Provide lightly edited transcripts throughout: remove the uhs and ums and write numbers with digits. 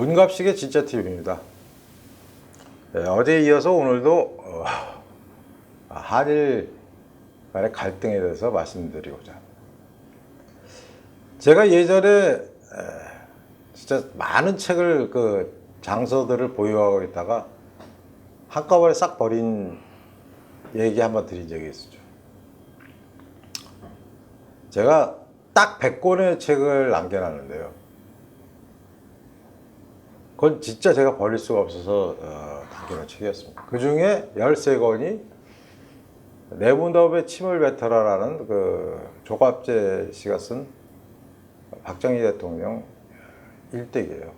문갑식의 진짜 TV입니다. 네, 어제에 이어서 오늘도 한일 간의 갈등에 대해서 말씀드리고자 합니다. 제가 예전에 진짜 많은 책을 장서들을 보유하고 있다가 한꺼번에 싹 버린 얘기 한번 드린 적이 있었죠. 제가 딱 100권의 책을 남겨놨는데요. 그건 진짜 제가 버릴 수가 없어서 남겨놓은 책이었습니다. 그 중에 13권이 내분업에 침을 뱉어라라는 조갑재 씨가 쓴 박정희 대통령 일대기예요.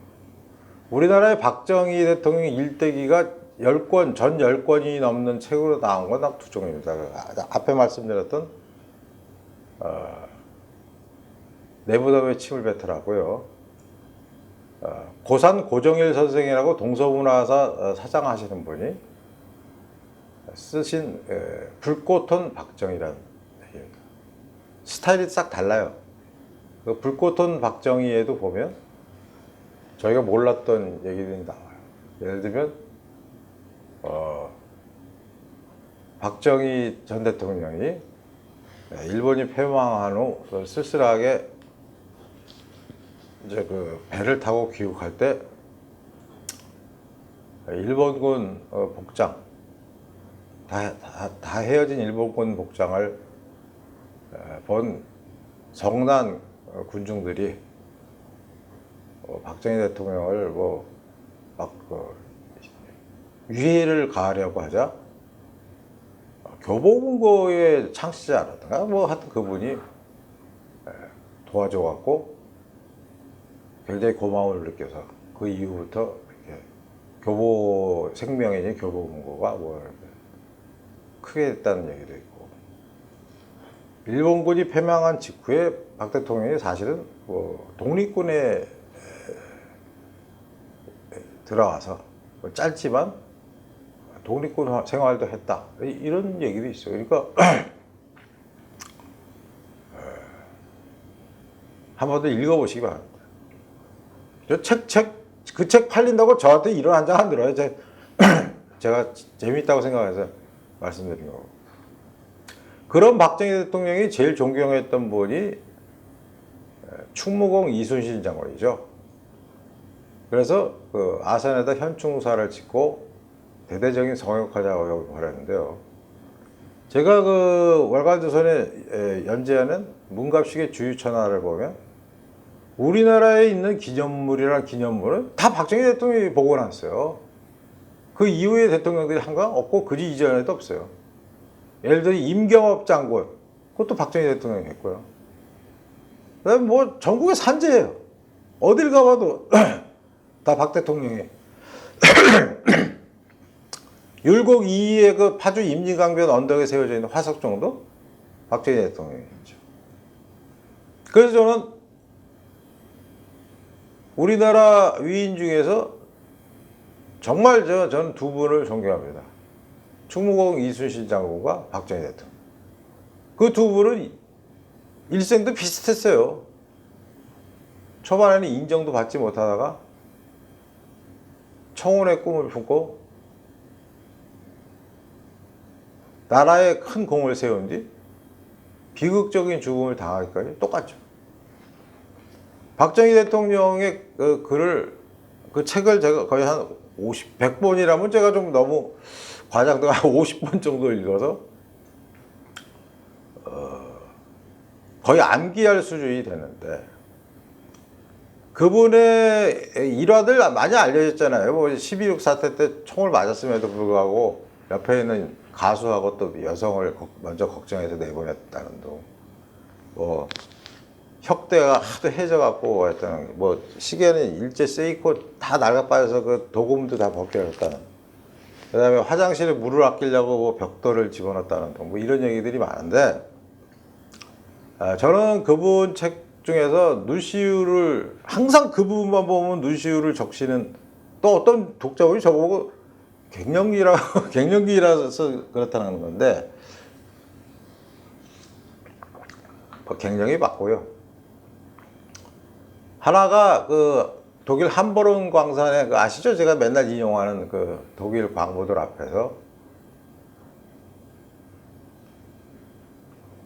우리나라의 박정희 대통령 일대기가 10권, 전 10권이 넘는 책으로 나온 건 딱 두 종입니다. 앞에 말씀드렸던 내분업에 침을 뱉으라고요. 고산 고정일 선생이라고 동서문화사 사장 하시는 분이 쓰신 불꽃톤 박정희라는 얘기입니다. 스타일이 싹 달라요. 그 불꽃톤 박정희에도 보면 저희가 몰랐던 얘기들이 나와요. 예를 들면 박정희 전 대통령이 일본이 패망한 후 쓸쓸하게 이제 배를 타고 귀국할 때 일본군 복장 다 헤어진 일본군 복장을 본 성난 군중들이 박정희 대통령을 위해를 가하려고 하자 교보문고의 창시자라든가 하여튼 그분이 도와줘갖고 굉장히 고마움을 느껴서 그 이후부터 이렇게 교보 생명이니 교보문고가 크게 됐다는 얘기도 있고, 일본군이 패망한 직후에 박 대통령이 사실은 독립군에 들어와서 짧지만 독립군 생활도 했다, 이런 얘기도 있어요. 그러니까 한 번 더 읽어보시기 바랍니다. 그 책 팔린다고 저한테 이런 한 장 안 들어요. 제가 재미있다고 생각해서 말씀드린 거고. 그런 박정희 대통령이 제일 존경했던 분이 충무공 이순신 장군이죠. 그래서 아산에다 현충사를 짓고 대대적인 성역화 작업을 벌였는데요. 제가 월간조선에 연재하는 문갑식의 주유천하를 보면 우리나라에 있는 기념물이란 기념물은 다 박정희 대통령이 복원했어요. 그 이후에 대통령들이 한 건 없고 그 이전에도 없어요. 예를 들어 임경업 장군, 그것도 박정희 대통령이 했고요. 그다음에 전국의 산재예요. 어딜 가봐도 다 박 대통령이. 율곡 2위의 파주 임진강변 언덕에 세워져 있는 화석정도 박정희 대통령이 했죠. 그래서 저는 우리나라 위인 중에서 정말 저는 두 분을 존경합니다. 충무공 이순신 장군과 박정희 대통령. 그 두 분은 일생도 비슷했어요. 초반에는 인정도 받지 못하다가 청혼의 꿈을 품고 나라에 큰 공을 세운 뒤 비극적인 죽음을 당하기까지 똑같죠. 박정희 대통령의 그 책을 제가 거의 한 100번이라면 제가 좀 너무 과장돼서 한 50번 정도 읽어서 거의 암기할 수준이 되는데, 그분의 일화들 많이 알려졌잖아요. 12.6 사태 때 총을 맞았음에도 불구하고 옆에 있는 가수하고 또 여성을 먼저 걱정해서 내보냈다는 둥, 혁대가 하도 해져갖고 하여튼 시계는 일제 세이코 다 낡아빠져서 그 도금도 다 벗겨졌다는, 그 다음에 화장실에 물을 아끼려고 벽돌을 집어넣었다는 둥, 이런 얘기들이 많은데, 저는 그분 책 중에서 눈시울을 항상 그 부분만 보면 눈시울을 적시는 또 어떤 독자분이 저보고 갱년기라서 그렇다는 건데, 갱년이 맞고요. 하나가 독일 함버른 광산에 그 아시죠? 제가 맨날 인용하는 그 독일 광부들 앞에서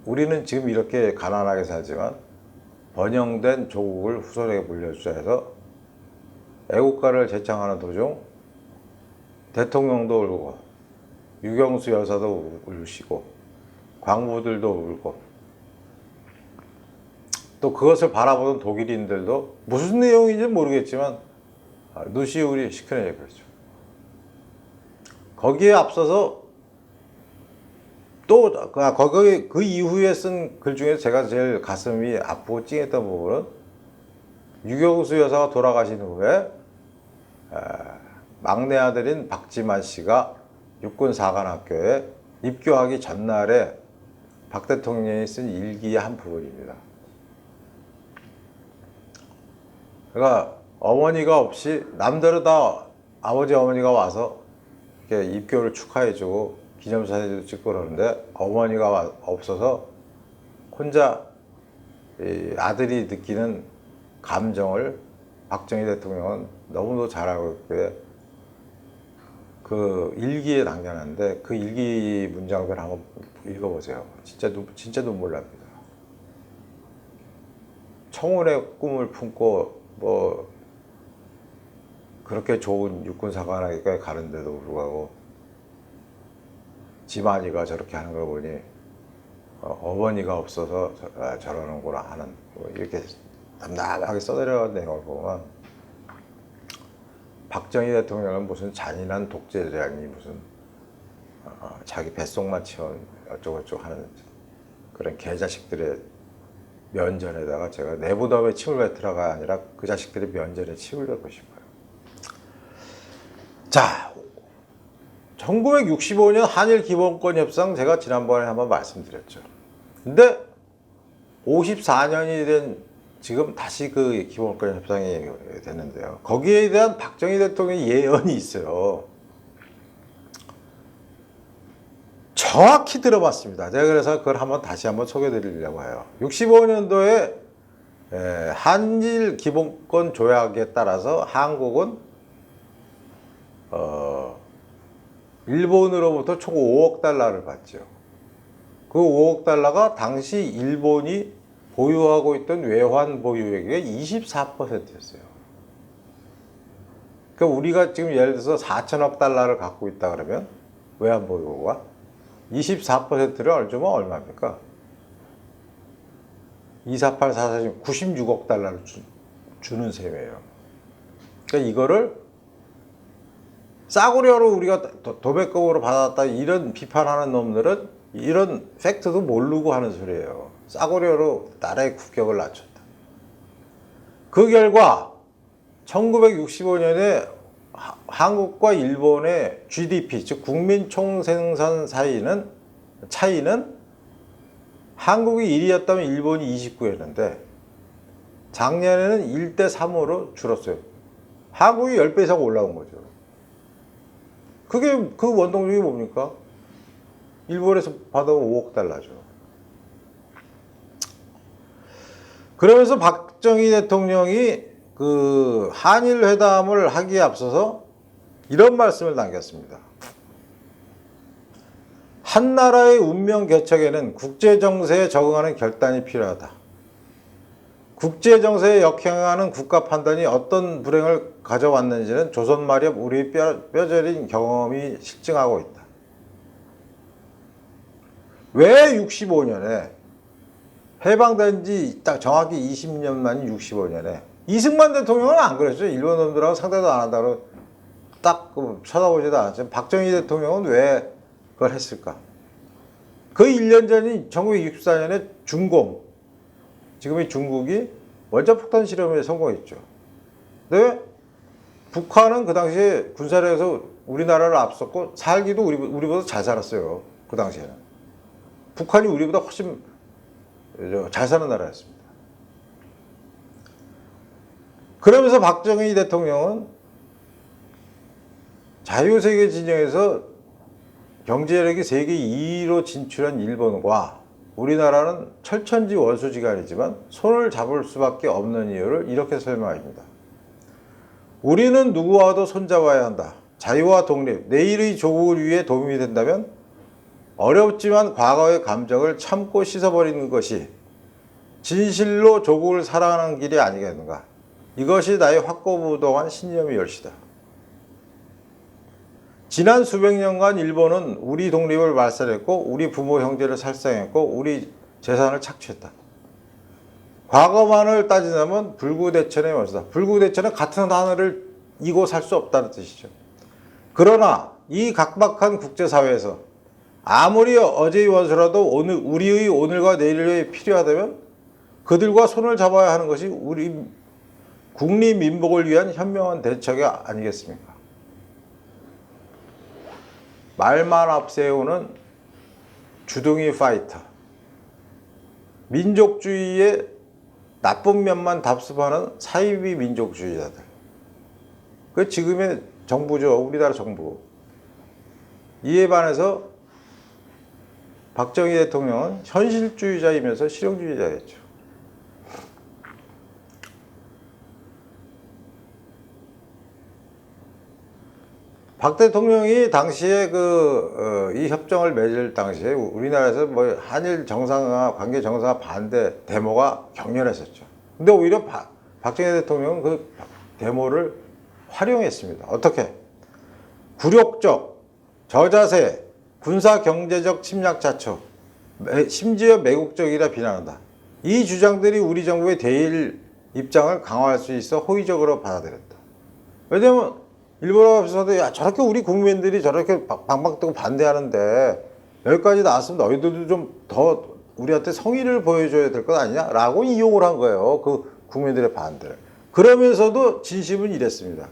우리는 지금 이렇게 가난하게 살지만 번영된 조국을 후손에게 물려주자 해서 애국가를 제창하는 도중 대통령도 울고 유경수 여사도 울시고 광부들도 울고 또 그것을 바라보는 독일인들도 무슨 내용인지 모르겠지만 눈시울이 시큰해져 버렸죠. 거기에 앞서서 또 거기 그 이후에 쓴 글 중에 제가 제일 가슴이 아프고 찡했던 부분은 유경수 여사가 돌아가신 후에 막내 아들인 박지만 씨가 육군사관학교에 입교하기 전날에 박 대통령이 쓴 일기의 한 부분입니다. 그러니까 어머니가 없이 남들은 다 아버지 어머니가 와서 이렇게 입교를 축하해주고 기념사진도 찍고 그러는데 어머니가 없어서 혼자 아들이 느끼는 감정을 박정희 대통령은 너무도 잘 알고 있기에 그 일기에 남겨놨는데 그 일기 문장들 한번 읽어보세요. 진짜 눈물 납니다. 청운의 꿈을 품고 뭐 그렇게 좋은 육군사관학교에 가는데도 불구하고 지만이가 저렇게 하는 걸 보니 어머니가 없어서 저러는구나 하는 뭐 이렇게 담담하게 써내려간 내용을 보면 박정희 대통령은 무슨 잔인한 독재자니 무슨 자기 뱃속만 채운 어쩌고저쩌고 하는 그런 개자식들의 면전에다가 제가 내부담에 침을 뱉으라가 아니라 그 자식들의 면전에 침을 뱉고 싶어요. 자, 1965년 한일 기본권 협상 제가 지난번에 한번 말씀드렸죠. 근데 54년이 된 지금 다시 그 기본권 협상이 됐는데요. 거기에 대한 박정희 대통령의 예언이 있어요. 정확히 들어봤습니다. 제가 그래서 그걸 다시 한번 소개해 드리려고 해요. 65년도에 한일 기본권 조약에 따라서 한국은 일본으로부터 총 5억 달러를 받죠. 그 5억 달러가 당시 일본이 보유하고 있던 외환 보유액의 24%였어요. 그러니까 우리가 지금 예를 들어서 4천억 달러를 갖고 있다 그러면 외환 보유고가 24%를 얼추면 얼마입니까? 248, 446, 96억 달러를 주는 셈이에요. 그러니까 이거를 싸구려로 우리가 도배금으로 받았다 이런 비판하는 놈들은 이런 팩트도 모르고 하는 소리예요. 싸구려로 나라의 국격을 낮췄다. 그 결과 1965년에 한국과 일본의 GDP, 즉 국민 총생산 차이는 한국이 1위였다면 일본이 29였는데 작년에는 1대 3으로 줄었어요. 한국이 10배 이상 올라온 거죠. 그게 그 원동력이 뭡니까? 일본에서 받아온 5억 달러죠. 그러면서 박정희 대통령이 그 한일 회담을 하기에 앞서서 이런 말씀을 남겼습니다. 한 나라의 운명 개척에는 국제 정세에 적응하는 결단이 필요하다. 국제 정세에 역행하는 국가 판단이 어떤 불행을 가져왔는지는 조선 말엽 우리의 뼈저린 경험이 실증하고 있다. 왜 65년에 해방된 지 딱 정확히 20년 만인 65년에 이승만 대통령은 안 그랬죠. 일본 놈들하고 상대도 안 한다고 딱 쳐다보지도 않았죠. 박정희 대통령은 왜 그걸 했을까? 그 1년 전인 1964년에 중공, 지금의 중국이 원자폭탄 실험에 성공했죠. 근데 북한은 그 당시에 군사력에서 우리나라를 앞섰고 살기도 우리보다 잘 살았어요. 그 당시에는. 북한이 우리보다 훨씬 잘 사는 나라였습니다. 그러면서 박정희 대통령은 자유세계 진영에서 경제력이 세계 2위로 진출한 일본과 우리나라는 철천지 원수지간이지만 손을 잡을 수밖에 없는 이유를 이렇게 설명합니다. 우리는 누구와도 손잡아야 한다. 자유와 독립, 내일의 조국을 위해 도움이 된다면 어렵지만 과거의 감정을 참고 씻어버리는 것이 진실로 조국을 사랑하는 길이 아니겠는가. 이것이 나의 확고부동한 신념의 열시다. 지난 수백 년간 일본은 우리 독립을 말살했고 우리 부모 형제를 살상했고 우리 재산을 착취했다. 과거만을 따지자면 불구대천의 원수다. 불구대천은 같은 하늘을 이고 살 수 없다는 뜻이죠. 그러나 이 각박한 국제사회에서 아무리 어제의 원수라도 우리의 오늘과 내일이 필요하다면 그들과 손을 잡아야 하는 것이 우리 국리민복을 위한 현명한 대책이 아니겠습니까? 말만 앞세우는 주둥이 파이터, 민족주의의 나쁜 면만 답습하는 사이비 민족주의자들. 그 지금의 정부죠. 우리나라 정부. 이에 반해서 박정희 대통령은 현실주의자이면서 실용주의자였죠. 박 대통령이 당시에 이 협정을 맺을 당시에 우리나라에서 뭐 한일 정상화, 관계 정상화 반대 데모가 격렬했었죠. 근데 오히려 박정희 대통령은 그 데모를 활용했습니다. 어떻게? 굴욕적, 저자세, 군사 경제적 침략 자초, 심지어 매국적이라 비난한다. 이 주장들이 우리 정부의 대일 입장을 강화할 수 있어 호의적으로 받아들였다. 왜냐면 일본에서도 야 저렇게 우리 국민들이 저렇게 방방 뜨고 반대하는데 여기까지 나왔으면 너희들도 좀 더 우리한테 성의를 보여줘야 될 것 아니냐? 라고 이용을 한 거예요. 그 국민들의 반대를. 그러면서도 진심은 이랬습니다.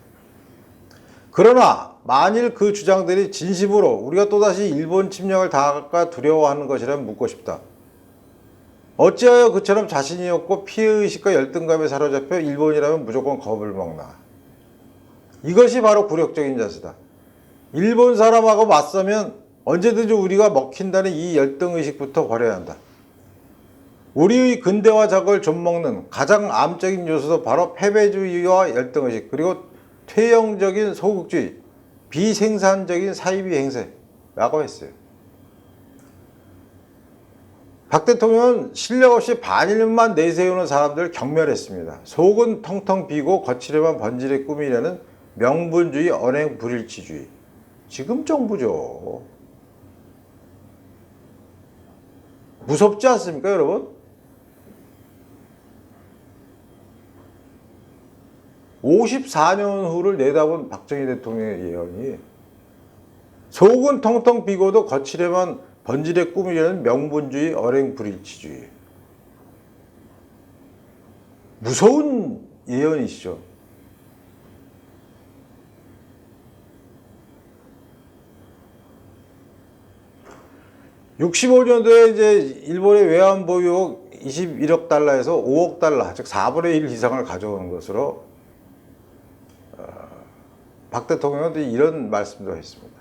그러나 만일 그 주장들이 진심으로 우리가 또다시 일본 침략을 당할까 두려워하는 것이라면 묻고 싶다. 어찌하여 그처럼 자신이 없고 피해의식과 열등감에 사로잡혀 일본이라면 무조건 겁을 먹나. 이것이 바로 굴욕적인 자세다. 일본 사람하고 맞서면 언제든지 우리가 먹힌다는 이 열등의식부터 버려야 한다. 우리의 근대화 적을 좀먹는 가장 암적인 요소도 바로 패배주의와 열등의식, 그리고 퇴영적인 소극주의, 비생산적인 사이비 행세라고 했어요. 박 대통령은 실력 없이 반일만 내세우는 사람들을 경멸했습니다. 속은 텅텅 비고 거칠에만 번지를 꾸미려는 명분주의, 언행 불일치주의. 지금 정부죠. 무섭지 않습니까, 여러분? 54년 후를 내다본 박정희 대통령의 예언이 속은 텅텅 비고도 거칠에만 번지를 꾸미려는 명분주의, 언행 불일치주의. 무서운 예언이시죠. 65년도에 이제 일본의 외환 보유액 21억 달러에서 5억 달러, 즉 4분의 1 이상을 가져오는 것으로 박 대통령은 이런 말씀도 했습니다.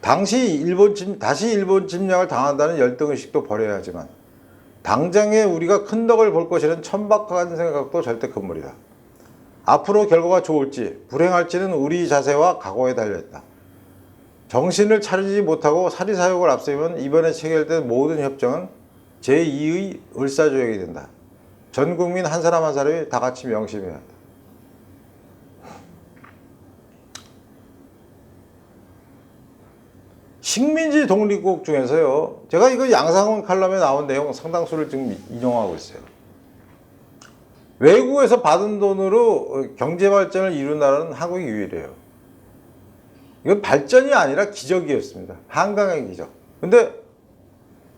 다시 일본 침략을 당한다는 열등의식도 버려야 하지만 당장에 우리가 큰 덕을 볼 것이라는 천박한 생각도 절대 금물이다. 앞으로 결과가 좋을지 불행할지는 우리 자세와 각오에 달려있다. 정신을 차리지 못하고 사리사욕을 앞세우면 이번에 체결된 모든 협정은 제2의 을사조약이 된다. 전 국민 한 사람 한 사람이 다 같이 명심해야 한다. 식민지 독립국 중에서요, 제가 이거 양상훈 칼럼에 나온 내용 상당수를 지금 인용하고 있어요. 외국에서 받은 돈으로 경제 발전을 이룬 나라는 한국이 유일해요. 이건 발전이 아니라 기적이었습니다. 한강의 기적. 근데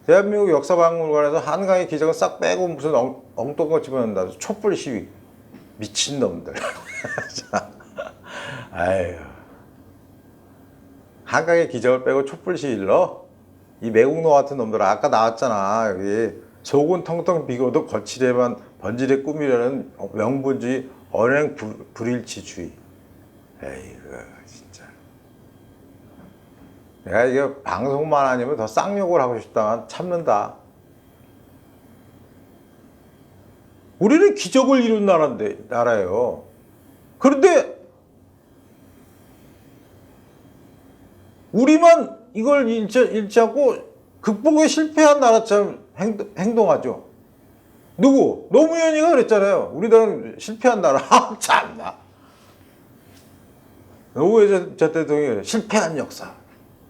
대한민국 역사박물관에서 한강의 기적은 싹 빼고 무슨 엉뚱한 거 집어넣는다. 촛불 시위. 미친놈들. 아유. 한강의 기적을 빼고 촛불 시위를 넣어? 이 매국노 같은 놈들 아까 나왔잖아. 여기 속은 텅텅 비고도 거칠에만 번지를 꾸미려는 명분주의, 언행 불일치주의. 에이그 진짜. 내가 이게 방송만 아니면 더 쌍욕을 하고 싶다만 참는다. 우리는 기적을 이룬 나라예요. 그런데 우리만 이걸 잃지 않고 극복에 실패한 나라처럼 행동하죠. 누구? 노무현이가 그랬잖아요. 우리나라는 실패한 나라. 아, 참나. 노무현 전 대통령이 실패한 역사.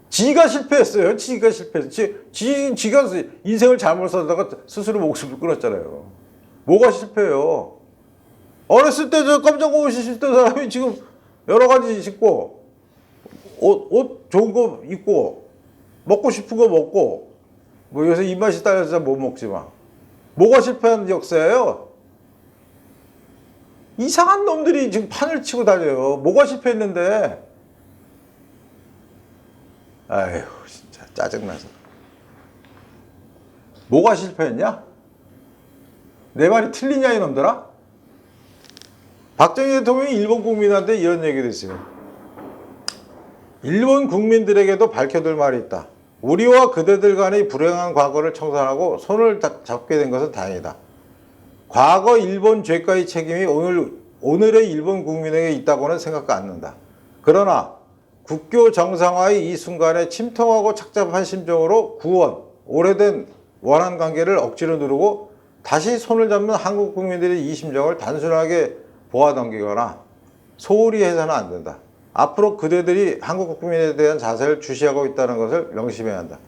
지가 실패했어요. 지가 실패했어요. 지가 인생을 잘못 살다가 스스로 목숨을 끊었잖아요. 뭐가 실패해요? 어렸을 때 저 깜짝 옷이 씹던 사람이 지금 여러 가지 씹고 옷 좋은 거 입고 먹고 싶은 거 먹고 뭐 요새 입맛이 딸려서 못 먹지만 뭐가 실패한 역사예요? 이상한 놈들이 지금 판을 치고 다녀요. 뭐가 실패했는데? 아휴 진짜 짜증나서. 뭐가 실패했냐? 내 말이 틀리냐 이놈들아? 박정희 대통령이 일본 국민한테 이런 얘기를 했어요. 일본 국민들에게도 밝혀둘 말이 있다. 우리와 그대들 간의 불행한 과거를 청산하고 손을 잡게 된 것은 다행이다. 과거 일본 죄가의 책임이 오늘의 일본 국민에게 있다고는 생각 않는다. 그러나 국교 정상화의 이 순간에 침통하고 착잡한 심정으로 구원, 오래된 원한 관계를 억지로 누르고 다시 손을 잡는 한국 국민들의 이 심정을 단순하게 보아 넘기거나 소홀히 해서는 안 된다. 앞으로 그대들이 한국 국민에 대한 자세를 주시하고 있다는 것을 명심해야 한다.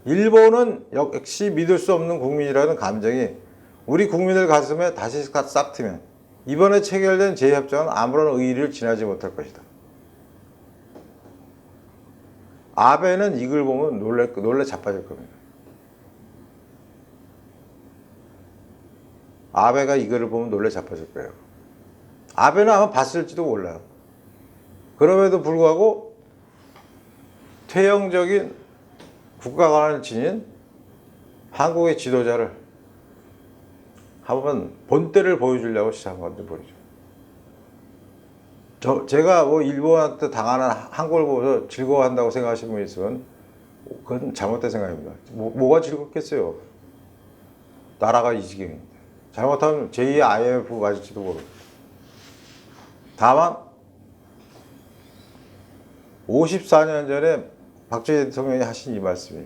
일본은 역시 믿을 수 없는 국민이라는 감정이 우리 국민들 가슴에 다시 싹트면 이번에 체결된 재협정은 아무런 의의를 지나지 못할 것이다. 아베는 이걸 보면 놀래 자빠질 겁니다. 아베가 이거를 보면 놀래 자빠질 거예요. 아베는 아마 봤을지도 몰라요. 그럼에도 불구하고 퇴영적인 국가관을 지닌 한국의 지도자를 한번 본때를 보여주려고 시작한 건지 모르죠. 제가 뭐 일본한테 당하는 한국을 보면서 즐거워한다고 생각하시는 분이 있으면 그건 잘못된 생각입니다. 뭐가 즐겁겠어요? 나라가 이 지경인데. 잘못하면 제2의 IMF 맞을지도 모르고. 다만 54년 전에 박정희 대통령이 하신 이 말씀이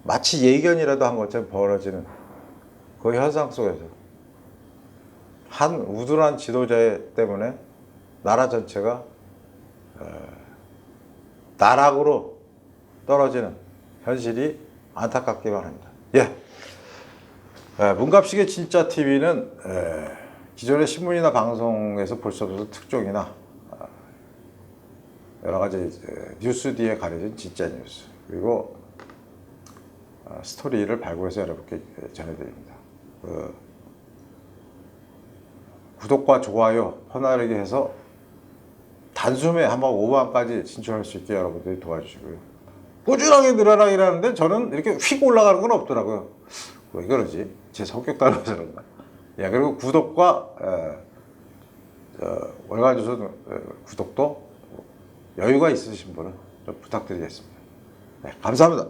마치 예견이라도 한 것처럼 벌어지는 그 현상 속에서 한 우둔한 지도자 때문에 나라 전체가 나락으로 떨어지는 현실이 안타깝기만 합니다. 문갑식의 진짜 TV는 기존의 신문이나 방송에서 볼 수 없었던 특종이나 여러 가지 뉴스 뒤에 가려진 진짜 뉴스 그리고 스토리를 발굴해서 여러분께 전해드립니다. 구독과 좋아요 퍼나르게 해서 단숨에 한번 5만까지 진출할 수 있게 여러분들이 도와주시고요. 꾸준하게 늘어나기라는데 저는 이렇게 휙 올라가는 건 없더라고요. 왜 그러지? 제 성격 따라서 그런가? 그리고 구독과 월간조선 구독도 여유가 있으신 분은 좀 부탁드리겠습니다. 감사합니다.